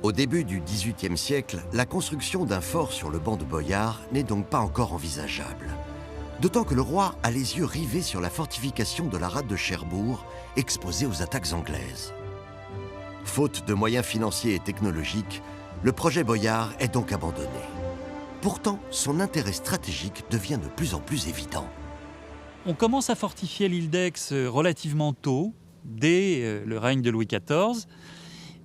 Au début du XVIIIe siècle, la construction d'un fort sur le banc de Boyard n'est donc pas encore envisageable. D'autant que le roi a les yeux rivés sur la fortification de la rade de Cherbourg, exposée aux attaques anglaises. Faute de moyens financiers et technologiques, le projet Boyard est donc abandonné. Pourtant, son intérêt stratégique devient de plus en plus évident. On commence à fortifier l'île d'Aix relativement tôt, dès le règne de Louis XIV.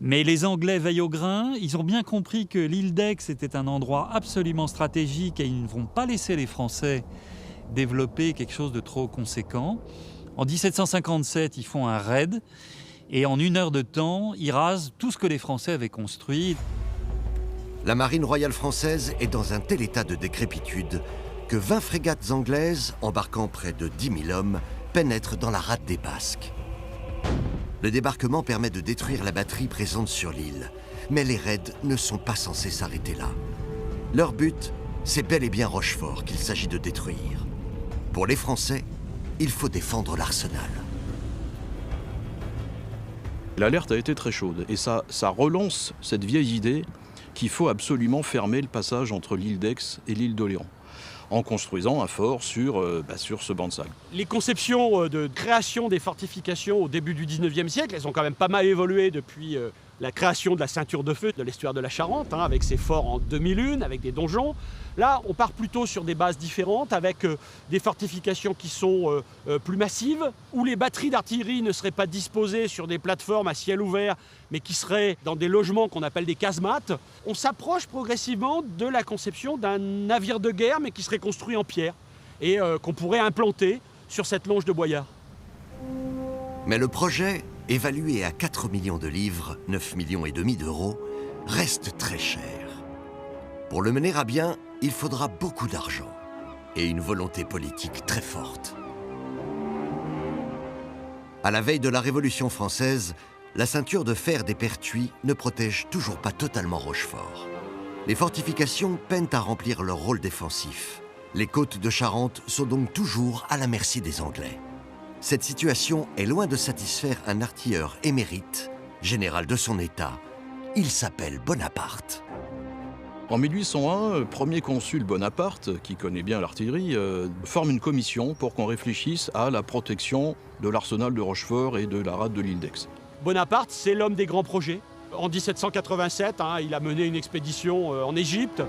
Mais les Anglais veillent au grain, ils ont bien compris que l'île d'Aix était un endroit absolument stratégique et ils ne vont pas laisser les Français développer quelque chose de trop conséquent. En 1757, ils font un raid et en 1 heure de temps, ils rasent tout ce que les Français avaient construit. La marine royale française est dans un tel état de décrépitude que 20 frégates anglaises, embarquant près de 10 000 hommes, pénètrent dans la rade des Basques. Le débarquement permet de détruire la batterie présente sur l'île. Mais les raids ne sont pas censés s'arrêter là. Leur but, c'est bel et bien Rochefort qu'il s'agit de détruire. Pour les Français, il faut défendre l'arsenal. L'alerte a été très chaude et ça relance cette vieille idée qu'il faut absolument fermer le passage entre l'île d'Aix et l'île d'Oléron, en construisant un fort sur ce banc de sable. Les conceptions de création des fortifications au début du 19e siècle, elles ont quand même pas mal évolué depuis la création de la ceinture de feu de l'estuaire de la Charente, avec ses forts en demi-lune, avec des donjons. Là, on part plutôt sur des bases différentes, avec des fortifications qui sont plus massives, où les batteries d'artillerie ne seraient pas disposées sur des plateformes à ciel ouvert, mais qui seraient dans des logements qu'on appelle des casemates. On s'approche progressivement de la conception d'un navire de guerre, mais qui serait construit en pierre, et qu'on pourrait implanter sur cette longe de Boyard. Mais le projet, évalué à 4 millions de livres, 9,5 millions d'euros, reste très cher. Pour le mener à bien, il faudra beaucoup d'argent et une volonté politique très forte. À la veille de la Révolution française, la ceinture de fer des Pertuis ne protège toujours pas totalement Rochefort. Les fortifications peinent à remplir leur rôle défensif. Les côtes de Charente sont donc toujours à la merci des Anglais. Cette situation est loin de satisfaire un artilleur émérite, général de son état. Il s'appelle Bonaparte. En 1801, premier consul Bonaparte, qui connaît bien l'artillerie, forme une commission pour qu'on réfléchisse à la protection de l'arsenal de Rochefort et de la rade de l'île d'Aix. Bonaparte, c'est l'homme des grands projets. En 1787, il a mené une expédition en Égypte.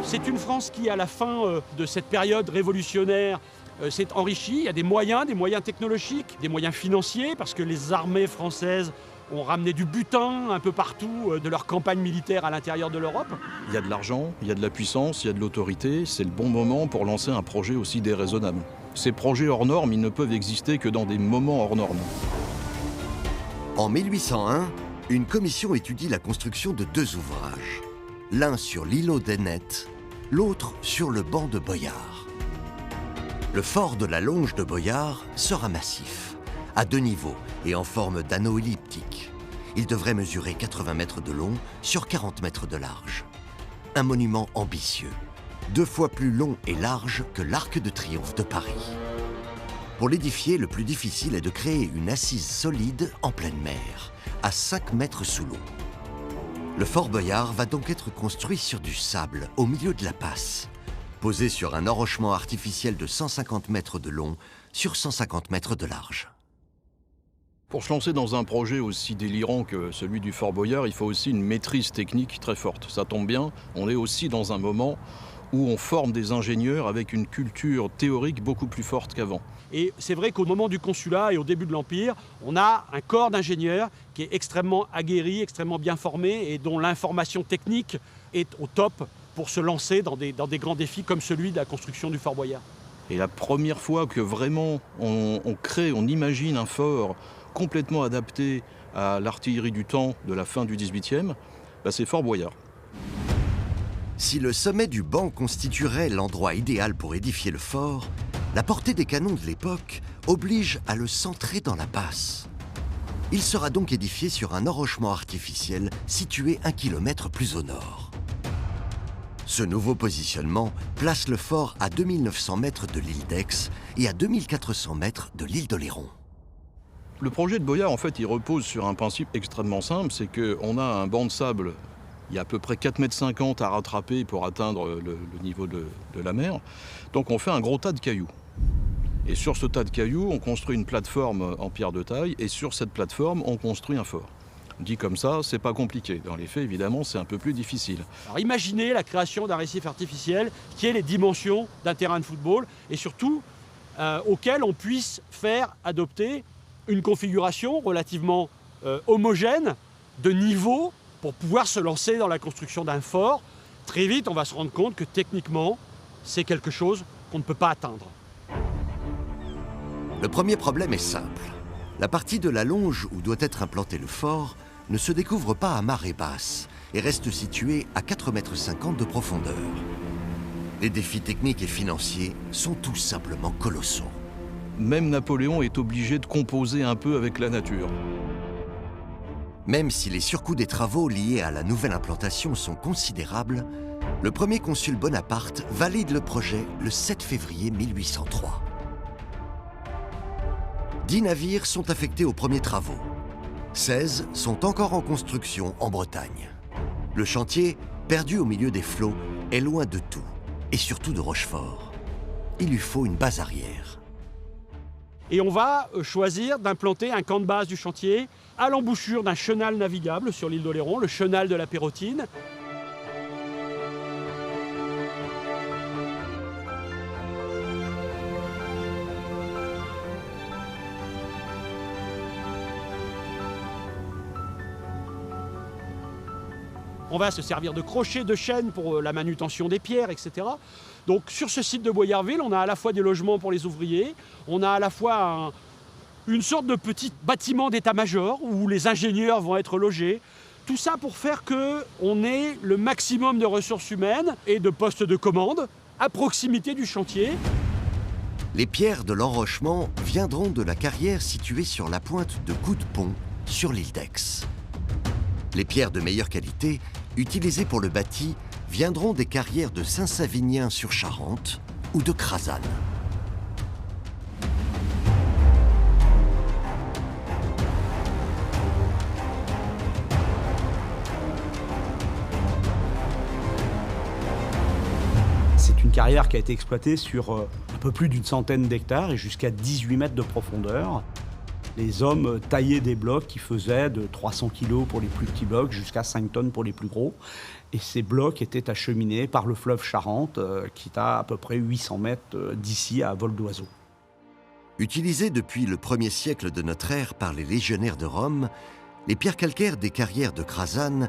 C'est une France qui, à la fin de cette période révolutionnaire, s'est enrichie. Il y a des moyens technologiques, des moyens financiers, parce que les armées françaises ont ramené du butin un peu partout de leur campagne militaire à l'intérieur de l'Europe. Il y a de l'argent, il y a de la puissance, il y a de l'autorité. C'est le bon moment pour lancer un projet aussi déraisonnable. Ces projets hors normes, ils ne peuvent exister que dans des moments hors normes. En 1801, une commission étudie la construction de 2 ouvrages. L'un sur l'îlot d'Ainet, l'autre sur le banc de Boyard. Le fort de la longe de Boyard sera massif, à 2 niveaux et en forme d'anneau elliptique. Il devrait mesurer 80 mètres de long sur 40 mètres de large. Un monument ambitieux, 2 fois plus long et large que l'Arc de Triomphe de Paris. Pour l'édifier, le plus difficile est de créer une assise solide en pleine mer, à 5 mètres sous l'eau. Le fort Boyard va donc être construit sur du sable, au milieu de la passe, posé sur un enrochement artificiel de 150 mètres de long sur 150 mètres de large. Pour se lancer dans un projet aussi délirant que celui du Fort Boyard, il faut aussi une maîtrise technique très forte. Ça tombe bien, on est aussi dans un moment où on forme des ingénieurs avec une culture théorique beaucoup plus forte qu'avant. Et c'est vrai qu'au moment du consulat et au début de l'Empire, on a un corps d'ingénieurs qui est extrêmement aguerri, extrêmement bien formé et dont l'information technique est au top pour se lancer dans des grands défis comme celui de la construction du Fort Boyard. Et la première fois que vraiment on imagine un fort complètement adapté à l'artillerie du temps de la fin du XVIIIe, c'est Fort Boyard. Si le sommet du banc constituerait l'endroit idéal pour édifier le fort, la portée des canons de l'époque oblige à le centrer dans la passe. Il sera donc édifié sur un enrochement artificiel situé 1 kilomètre plus au nord. Ce nouveau positionnement place le fort à 2900 mètres de l'île d'Aix et à 2400 mètres de l'île d'Oléron. Le projet de Boyard, en fait, il repose sur un principe extrêmement simple, c'est qu'on a un banc de sable, il y a à peu près 4,50 m à rattraper pour atteindre le niveau de la mer. Donc on fait un gros tas de cailloux. Et sur ce tas de cailloux, on construit une plateforme en pierre de taille, et sur cette plateforme, on construit un fort. Dit comme ça, c'est pas compliqué. Dans les faits, évidemment, c'est un peu plus difficile. Alors imaginez la création d'un récif artificiel qui ait les dimensions d'un terrain de football et surtout auquel on puisse faire adopter une configuration relativement homogène de niveau pour pouvoir se lancer dans la construction d'un fort. Très vite, on va se rendre compte que techniquement, c'est quelque chose qu'on ne peut pas atteindre. Le premier problème est simple. La partie de la longe où doit être implanté le fort ne se découvre pas à marée basse et reste située à 4,50 m de profondeur. Les défis techniques et financiers sont tout simplement colossaux. Même Napoléon est obligé de composer un peu avec la nature. Même si les surcoûts des travaux liés à la nouvelle implantation sont considérables, le premier consul Bonaparte valide le projet le 7 février 1803. 10 navires sont affectés aux premiers travaux. 16 sont encore en construction en Bretagne. Le chantier, perdu au milieu des flots, est loin de tout, et surtout de Rochefort. Il lui faut une base arrière. Et on va choisir d'implanter un camp de base du chantier à l'embouchure d'un chenal navigable sur l'île d'Oléron, le chenal de la Pérotine. On va se servir de crochets, de chaînes pour la manutention des pierres, etc. Donc sur ce site de Boyardville, on a à la fois des logements pour les ouvriers, on a à la fois une sorte de petit bâtiment d'état-major où les ingénieurs vont être logés. Tout ça pour faire qu'on ait le maximum de ressources humaines et de postes de commande à proximité du chantier. Les pierres de l'enrochement viendront de la carrière située sur la pointe de Coup de Pont, sur l'île d'Aix. Les pierres de meilleure qualité, utilisées pour le bâti, viendront des carrières de Saint-Savinien-sur-Charente ou de Crasane. C'est une carrière qui a été exploitée sur un peu plus d'une centaine d'hectares et jusqu'à 18 mètres de profondeur. Les hommes taillaient des blocs qui faisaient de 300 kg pour les plus petits blocs jusqu'à 5 tonnes pour les plus gros. Et ces blocs étaient acheminés par le fleuve Charente, qui est à peu près 800 mètres d'ici à vol d'oiseau. Utilisées depuis le 1er siècle de notre ère par les légionnaires de Rome, les pierres calcaires des carrières de Crasane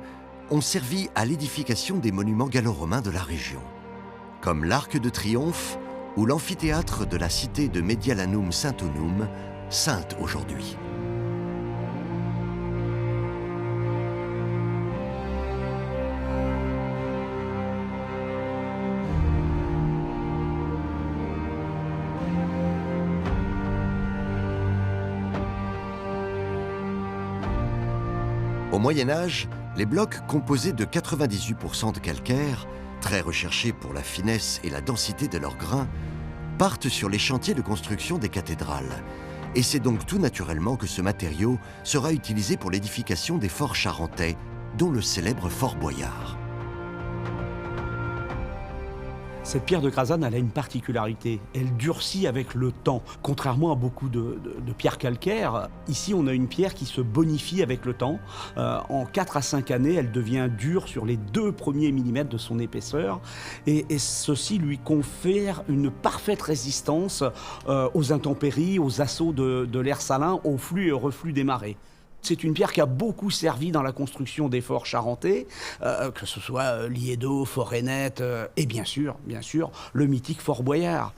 ont servi à l'édification des monuments gallo-romains de la région, comme l'Arc de Triomphe ou l'amphithéâtre de la cité de Medialanum Saintonum, sainte aujourd'hui. Au Moyen Âge, les blocs composés de 98% de calcaire, très recherchés pour la finesse et la densité de leurs grains, partent sur les chantiers de construction des cathédrales. Et c'est donc tout naturellement que ce matériau sera utilisé pour l'édification des forts charentais, dont le célèbre fort Boyard. Cette pierre de Crasane, elle a une particularité. Elle durcit avec le temps. Contrairement à beaucoup de pierres calcaires, ici on a une pierre qui se bonifie avec le temps. En 4 à 5 années, elle devient dure sur les 2 premiers millimètres de son épaisseur. Et ceci lui confère une parfaite résistance aux intempéries, aux assauts de l'air salin, au flux et au reflux des marées. C'est une pierre qui a beaucoup servi dans la construction des forts charentais, que ce soit Liédo, Fort-Rennette et bien sûr, le mythique Fort Boyard.